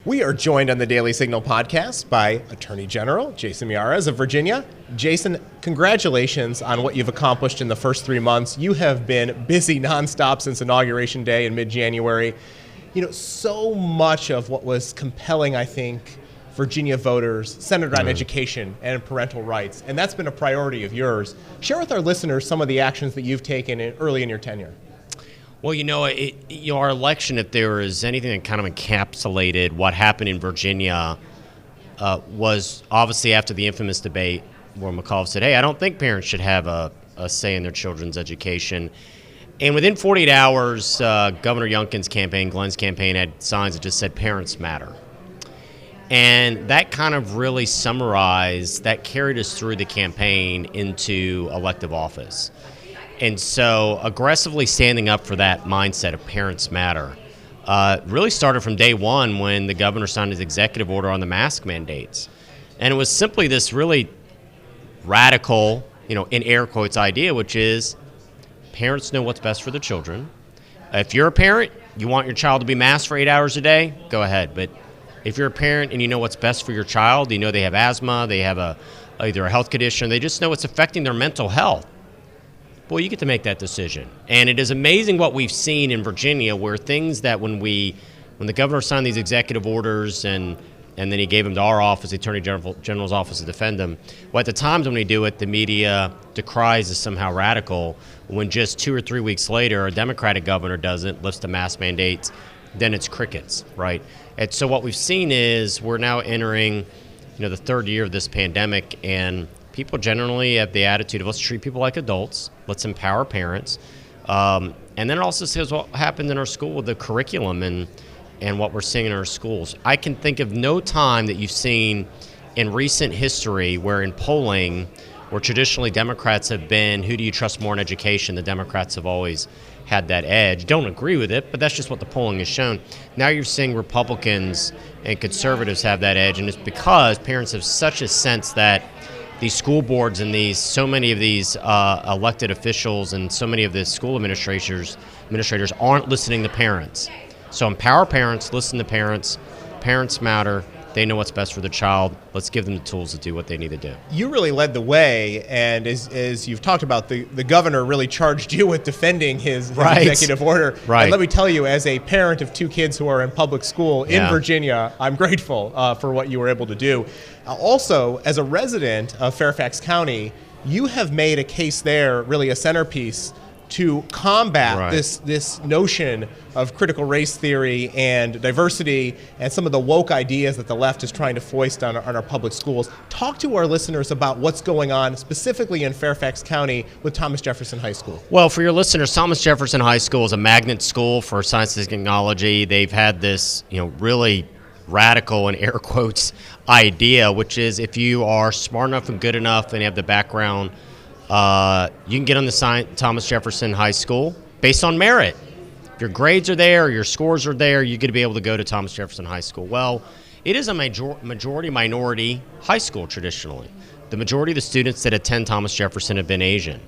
We are joined on the Daily Signal podcast by Attorney General Jason Miyares of Virginia. Jason, congratulations on what you've accomplished in the first 3 months. You have been busy nonstop since Inauguration Day in mid-January. You know, so much of what was compelling, I think, Virginia voters centered on education and parental rights, and that's been a priority of yours. Share with our listeners some of the actions that you've taken early in your tenure. Well, our election, if there is anything that kind of encapsulated what happened in Virginia, was obviously after the infamous debate where McAuliffe said, hey, I don't think parents should have a say in their children's education. And within 48 hours, Governor Youngkin's campaign, Glenn's campaign, had signs that just said parents matter. And that kind of really summarized, that carried us through the campaign into elective office. And so aggressively standing up for that mindset of parents matter really started from day one when the governor signed his executive order on the mask mandates. And it was simply this really radical, in air quotes, idea, which is parents know what's best for their children. If you're a parent, you want your child to be masked for 8 hours a day, go ahead. But if you're a parent and you know what's best for your child, you know they have asthma, they have either a health condition, they just know it's affecting their mental health, well, you get to make that decision. And it is amazing what we've seen in Virginia, where things that when the governor signed these executive orders and then he gave them to our office, the Attorney General's office, to defend them. Well, at the times when we do it, the media decries as somehow radical. When just 2 or 3 weeks later, a Democratic governor does it, lifts the mask mandates, then it's crickets, right? And so what we've seen is we're now entering, the third year of this pandemic, and people generally have the attitude of let's treat people like adults, let's empower parents. And then it also says what happened in our school with the curriculum and what we're seeing in our schools. I can think of no time that you've seen in recent history where in polling, where traditionally Democrats have been, who do you trust more in education? The Democrats have always had that edge. Don't agree with it, but that's just what the polling has shown. Now you're seeing Republicans and conservatives have that edge, and it's because parents have such a sense that these school boards and so many of these elected officials and so many of the school administrators aren't listening to parents. So empower parents, listen to parents. Parents matter. They know what's best for their child. Let's give them the tools to do what they need to do. You really led the way, and as you've talked about, the governor really charged you with defending his executive order. Right. And let me tell you, as a parent of 2 kids who are in public school in Virginia, I'm grateful for what you were able to do. Also, as a resident of Fairfax County, you have made a case there, really a centerpiece, to combat this notion of critical race theory and diversity and some of the woke ideas that the left is trying to foist on our public schools. Talk to our listeners about what's going on specifically in Fairfax County with Thomas Jefferson High School. Well, for your listeners, Thomas Jefferson High School is a magnet school for science and technology. They've had this, really radical, in air quotes, idea, which is if you are smart enough and good enough and have the background, you can get on the Thomas Jefferson High School based on merit. If your grades are there, your scores are there, you're going to be able to go to Thomas Jefferson High School. Well, it is a majority-minority high school traditionally. The majority of the students that attend Thomas Jefferson have been Asian.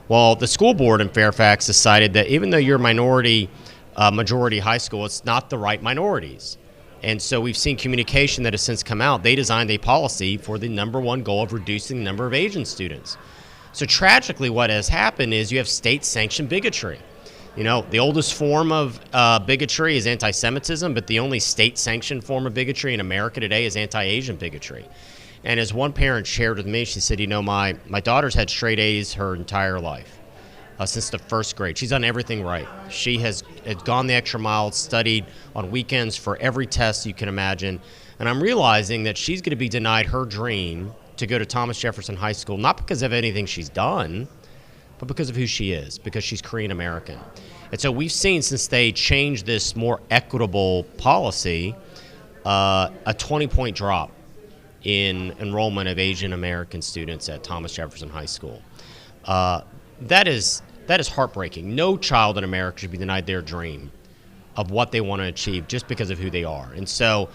Well, the school board in Fairfax decided that even though you're majority high school, it's not the right minorities. And so we've seen communication that has since come out. They designed a policy for the number one goal of reducing the number of Asian students. So tragically, what has happened is you have state-sanctioned bigotry. The oldest form of bigotry is anti-Semitism, but the only state-sanctioned form of bigotry in America today is anti-Asian bigotry. And as one parent shared with me, she said, my daughter's had straight A's her entire life, since the first grade. She's done everything right. She has gone the extra mile, studied on weekends for every test you can imagine. And I'm realizing that she's going to be denied her dream to go to Thomas Jefferson High School, not because of anything she's done, but because of who she is, because she's Korean American. And so we've seen, since they changed this more equitable policy, a 20-point drop in enrollment of Asian American students at Thomas Jefferson High School. That is heartbreaking. No child in America should be denied their dream of what they want to achieve just because of who they are. And so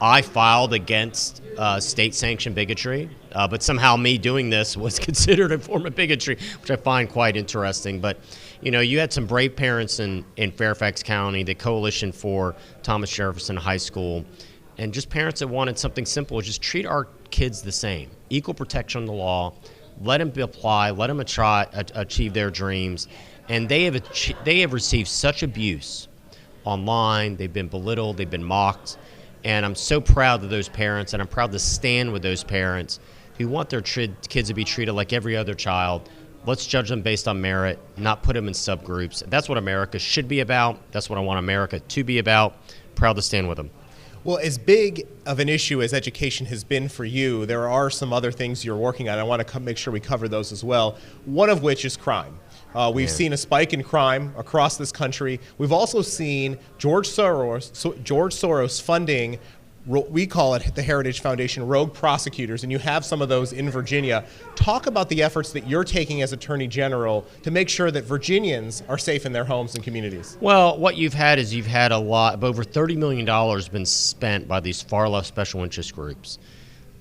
I filed against state-sanctioned bigotry, but somehow me doing this was considered a form of bigotry, which I find quite interesting. But, you had some brave parents in Fairfax County, the Coalition for Thomas Jefferson High School, and just parents that wanted something simple, just treat our kids the same. Equal protection under the law, let them apply, let them achieve their dreams. And they have received such abuse online, they've been belittled, they've been mocked. And I'm so proud of those parents, and I'm proud to stand with those parents who want their kids to be treated like every other child. Let's judge them based on merit, not put them in subgroups. That's what America should be about. That's what I want America to be about. Proud to stand with them. Well, as big of an issue as education has been for you, there are some other things you're working on. I want to make sure we cover those as well, one of which is crime. We've seen a spike in crime across this country. We've also seen George Soros funding, we call it the Heritage Foundation, rogue prosecutors, and you have some of those in Virginia. Talk about the efforts that you're taking as Attorney General to make sure that Virginians are safe in their homes and communities. Well, what you've had is a lot of over $30 million been spent by these far-left special interest groups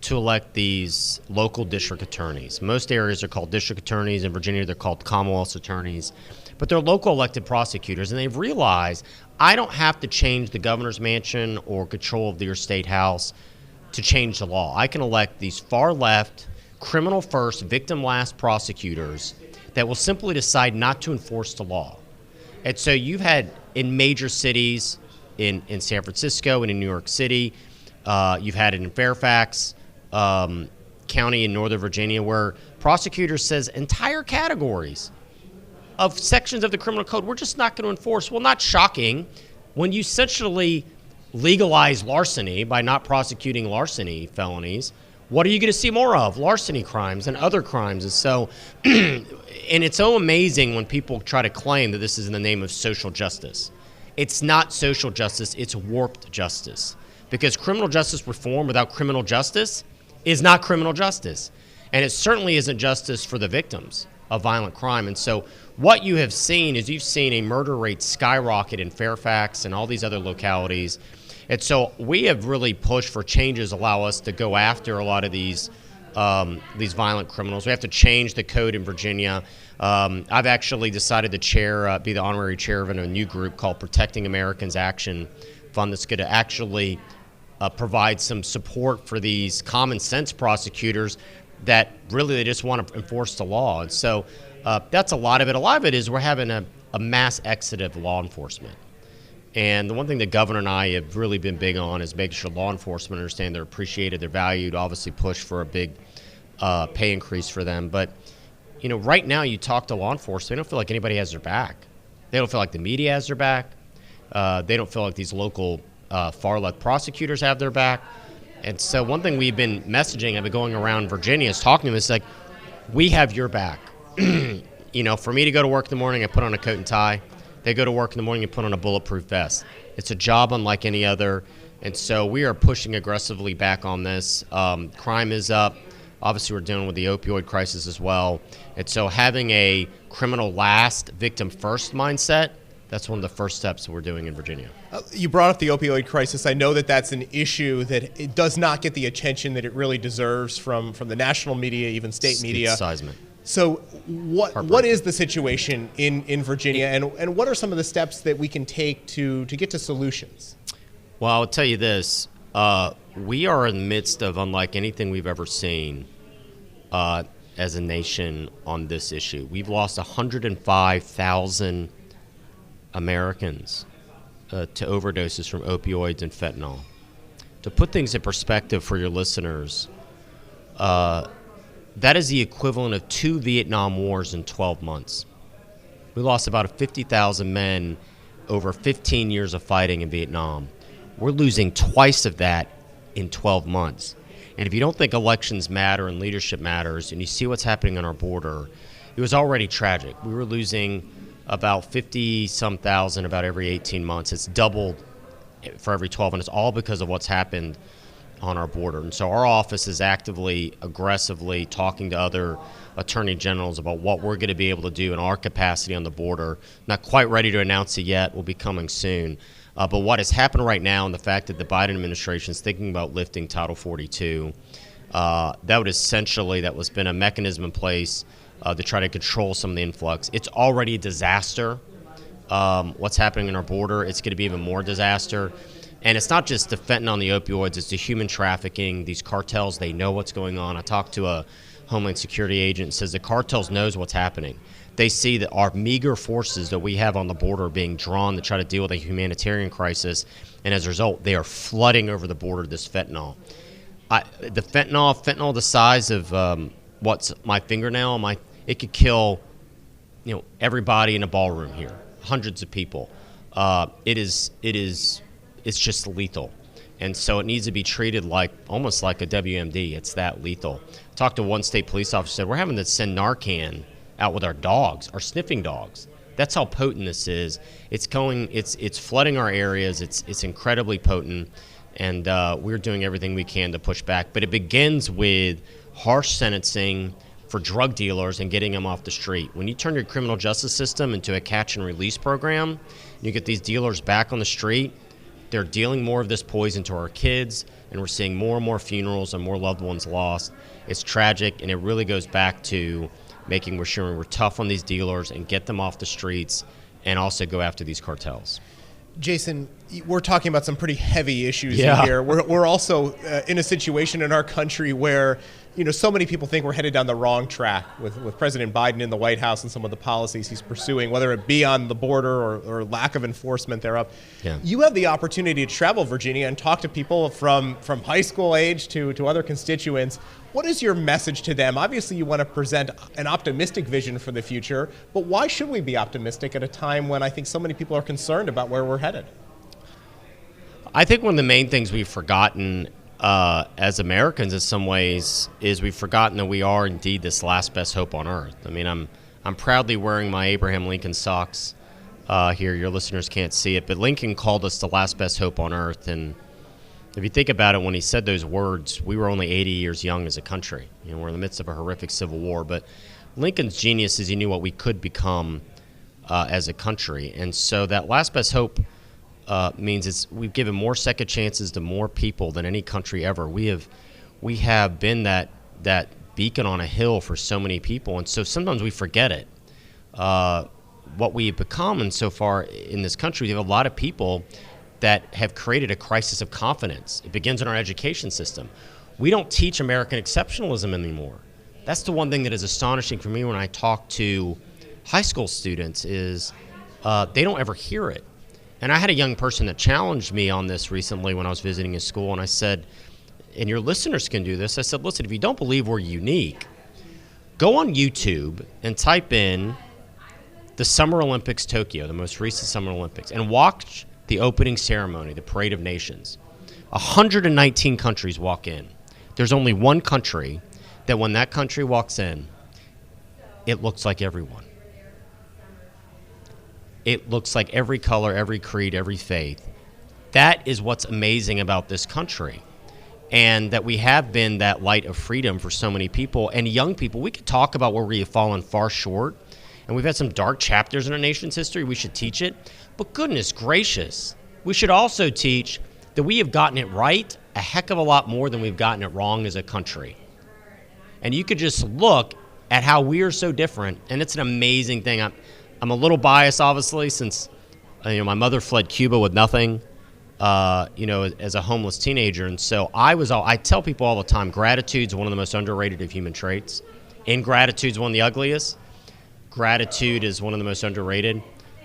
to elect these local district attorneys. Most areas are called district attorneys. In Virginia, they're called Commonwealth attorneys. But they're local elected prosecutors, and they've realized I don't have to change the governor's mansion or control of your state house to change the law. I can elect these far-left, criminal-first, victim-last prosecutors that will simply decide not to enforce the law. And so you've had in major cities, in San Francisco and in New York City, you've had it in Fairfax County in Northern Virginia, where prosecutors says entire categories of sections of the criminal code we're just not going to enforce. Well, not shocking when you essentially legalize larceny by not prosecuting larceny felonies. What are you going to see more of? Larceny crimes and other crimes. And so, and it's so amazing when people try to claim that this is in the name of social justice. It's not social justice, it's warped justice. Because criminal justice reform without criminal justice is not criminal justice. And it certainly isn't justice for the victims of violent crime. And so what you have seen is you've seen a murder rate skyrocket in Fairfax and all these other localities. And so we have really pushed for changes allow us to go after a lot of these violent criminals. We have to change the code in Virginia. I've actually decided to be the honorary chair of a new group called Protecting Americans Action Fund that's going to actually provide some support for these common sense prosecutors that really they just want to enforce the law. And so that's a lot of it. A lot of it is we're having a mass exit of law enforcement. And the one thing the governor and I have really been big on is making sure law enforcement understand they're appreciated, they're valued, obviously push for a big pay increase for them. But, right now you talk to law enforcement, they don't feel like anybody has their back. They don't feel like the media has their back. They don't feel like these local far-left prosecutors have their back. And so one thing we've been messaging, I've been going around Virginia, is talking to them, it's like, we have your back. For me to go to work in the morning, I put on a coat and tie. They go to work in the morning and put on a bulletproof vest. It's a job unlike any other. And so we are pushing aggressively back on this. Crime is up. Obviously, we're dealing with the opioid crisis as well. And so having a criminal last, victim first mindset, that's one of the first steps that we're doing in Virginia. You brought up the opioid crisis. I know that that's an issue that it does not get the attention that it really deserves from the national media, even state media. It's seismic. So what is the situation in Virginia, and what are some of the steps that we can take to get to solutions? Well, I'll tell you this. We are in the midst of unlike anything we've ever seen as a nation on this issue. We've lost 105,000 Americans to overdoses from opioids and fentanyl. To put things in perspective for your listeners, that is the equivalent of 2 Vietnam Wars in 12 months. We lost about 50,000 men over 15 years of fighting in Vietnam. We're losing twice of that in 12 months. And if you don't think elections matter and leadership matters, and you see what's happening on our border, it was already tragic. We were losing about 50-some thousand about every 18 months. It's doubled for every 12, and it's all because of what's happened on our border. And so our office is actively, aggressively talking to other attorney generals about what we're going to be able to do in our capacity on the border. Not quite ready to announce it yet. Will be coming soon. But what has happened right now, and the fact that the Biden administration is thinking about lifting Title 42, that was been a mechanism in place to try to control some of the influx. It's already a disaster. What's happening in our border, it's going to be even more disaster. And it's not just the fentanyl and the opioids, it's the human trafficking. These cartels, they know what's going on. I talked to a Homeland Security agent and says the cartels knows what's happening. They see that our meager forces that we have on the border are being drawn to try to deal with a humanitarian crisis, and as a result, they are flooding over the border this fentanyl. The fentanyl the size of what's my fingernail, it could kill, everybody in a ballroom here, hundreds of people. It's just lethal. And so it needs to be treated almost like a WMD. It's that lethal. Talked to one state police officer, said, we're having to send Narcan out with our dogs, our sniffing dogs. That's how potent this is. It's flooding our areas. It's incredibly potent, and we're doing everything we can to push back. But it begins with harsh sentencing for drug dealers and getting them off the street. When you turn your criminal justice system into a catch and release program, you get these dealers back on the street, they're dealing more of this poison to our kids, and we're seeing more and more funerals and more loved ones lost. It's tragic, and it really goes back to making sure we're tough on these dealers and get them off the streets, and also go after these cartels. Jason, we're talking about some pretty heavy issues here. We're also in a situation in our country where, so many people think we're headed down the wrong track with President Biden in the White House and some of the policies he's pursuing, whether it be on the border or lack of enforcement thereof. Yeah. You have the opportunity to travel Virginia and talk to people from high school age to other constituents. What is your message to them? Obviously, you want to present an optimistic vision for the future, but why should we be optimistic at a time when I think so many people are concerned about where we're headed? I think one of the main things we've forgotten as Americans in some ways is we've forgotten that we are indeed this last best hope on earth. I mean, I'm proudly wearing my Abraham Lincoln socks here. Your listeners can't see it, but Lincoln called us the last best hope on earth. And if you think about it, when he said those words, we were only 80 years young as a country. We're in the midst of a horrific civil war. But Lincoln's genius is he knew what we could become as a country. And so that last best hope means we've given more second chances to more people than any country ever. We have been that beacon on a hill for so many people, and so sometimes we forget it. What we've become, and so far in this country, we have a lot of people that have created a crisis of confidence. It begins in our education system. We don't teach American exceptionalism anymore. That's the one thing that is astonishing for me when I talk to high school students is they don't ever hear it. And I had a young person that challenged me on this recently when I was visiting his school, and I said, and your listeners can do this, I said, listen, if you don't believe we're unique, go on YouTube and type in the Summer Olympics Tokyo, the most recent Summer Olympics, and watch the opening ceremony, the Parade of Nations. 119 countries walk in. There's only one country that when that country walks in, it looks like everyone. It looks like every color, every creed, every faith. That is what's amazing about this country. And that we have been that light of freedom for so many people. And young people, we could talk about where we have fallen far short. And we've had some dark chapters in our nation's history. We should teach it. But goodness gracious, we should also teach that we have gotten it right a heck of a lot more than we've gotten it wrong as a country. And you could just look at how we are so different. And it's an amazing thing. I'm a little biased, obviously, since my mother fled Cuba with nothing, as a homeless teenager. And so I tell people all the time, gratitude's one of the most underrated of human traits. Ingratitude's one of the ugliest. Gratitude is one of the most underrated.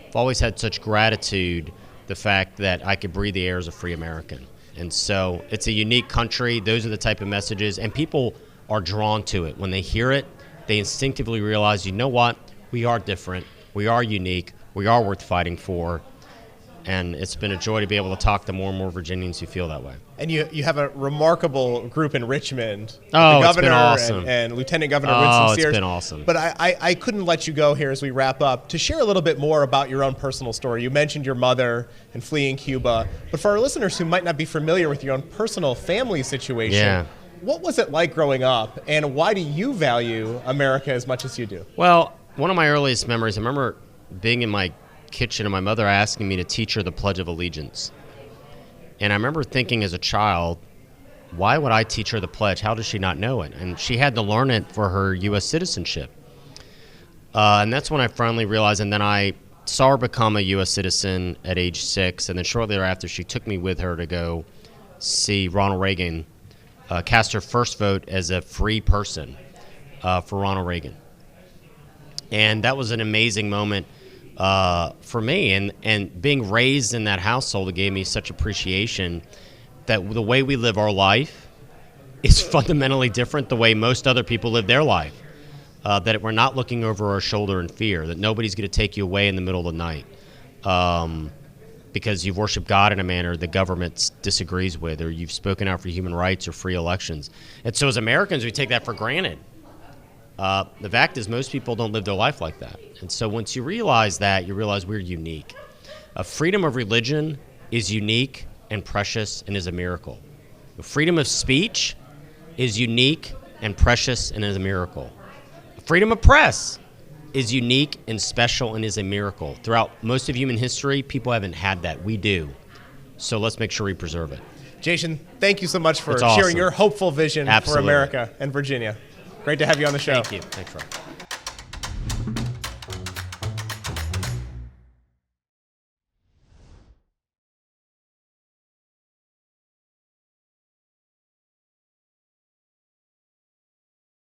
I've always had such gratitude, the fact that I could breathe the air as a free American. And so it's a unique country. Those are the type of messages. And people are drawn to it. When they hear it, they instinctively realize, you know what? We are different. We are unique. We are worth fighting for. And it's been a joy to be able to talk to more and more Virginians who feel that way. And you have a remarkable group in Richmond. Oh, the governor it's been awesome. and Lieutenant Governor Winston Sears. It's been awesome. But I couldn't let you go here as we wrap up to share a little bit more about your own personal story. You mentioned your mother and fleeing Cuba. But for our listeners who might not be familiar with your own personal family situation, what was it like growing up? And why do you value America as much as you do? Well, one of my earliest memories, I remember being in my kitchen and my mother asking me to teach her the Pledge of Allegiance. And I remember thinking as a child, why would I teach her the pledge? How does she not know it? And she had to learn it for her U.S. citizenship. And that's when I finally realized, and then I saw her become a U.S. citizen at age 6, and then shortly thereafter she took me with her to go see Ronald Reagan cast her first vote as a free person for Ronald Reagan. And that was an amazing moment for me. And being raised in that household, gave me such appreciation that the way we live our life is fundamentally different the way most other people live their life. That we're not looking over our shoulder in fear, that nobody's going to take you away in the middle of the night because you've worshiped God in a manner the government disagrees with, or you've spoken out for human rights or free elections. And so as Americans, we take that for granted. The fact is most people don't live their life like that. And so once you realize that, you realize we're unique. Freedom of religion is unique and precious and is a miracle. Freedom of speech is unique and precious and is a miracle. Freedom of press is unique and special and is a miracle. Throughout most of human history, people haven't had that. We do. So let's make sure we preserve it. Jason, thank you so much for It's awesome. sharing your hopeful vision Absolutely. for America and Virginia. Great to have you on the show. Thank you. Thanks, Rob.